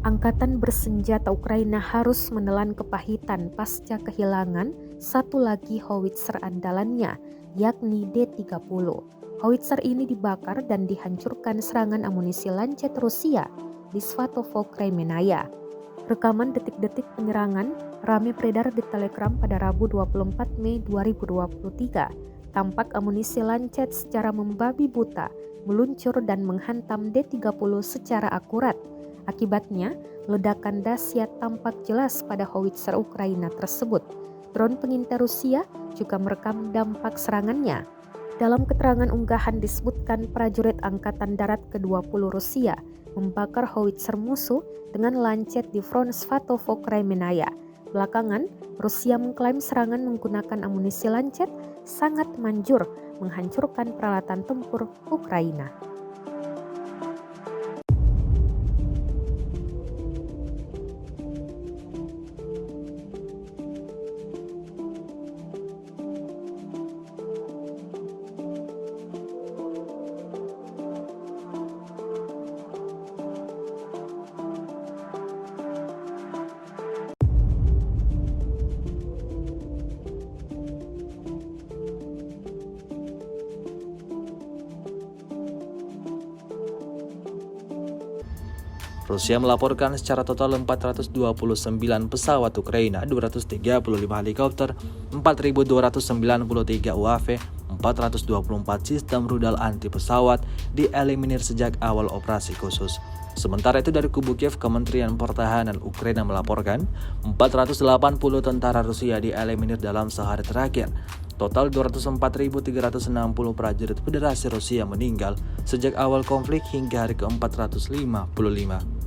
Angkatan bersenjata Ukraina harus menelan kepahitan pasca kehilangan satu lagi howitzer andalannya, yakni D-30. Howitzer ini dibakar dan dihancurkan serangan amunisi Lancet Rusia di Svatovo, Kremenaya. Rekaman detik-detik penyerangan ramai beredar di Telegram pada Rabu 24 Mei 2023. Tampak amunisi Lancet secara membabi buta meluncur dan menghantam D-30 secara akurat. Akibatnya, ledakan dahsyat tampak jelas pada howitzer Ukraina tersebut. Drone pengintai Rusia juga merekam dampak serangannya. Dalam keterangan unggahan disebutkan prajurit Angkatan Darat ke-20 Rusia membakar howitzer musuh dengan lancet di front Svatovo, Kremenaya. Belakangan, Rusia mengklaim serangan menggunakan amunisi lancet sangat manjur menghancurkan peralatan tempur Ukraina. Rusia melaporkan secara total 429 pesawat Ukraina, 235 helikopter, 4.293 UAV, 424 sistem rudal anti pesawat dieliminir sejak awal operasi khusus. Sementara itu dari kubu Kiev, Kementerian Pertahanan Ukraina melaporkan 480 tentara Rusia dieliminir dalam sehari terakhir. Total 204.360 prajurit Federasi Rusia meninggal sejak awal konflik hingga hari ke-455.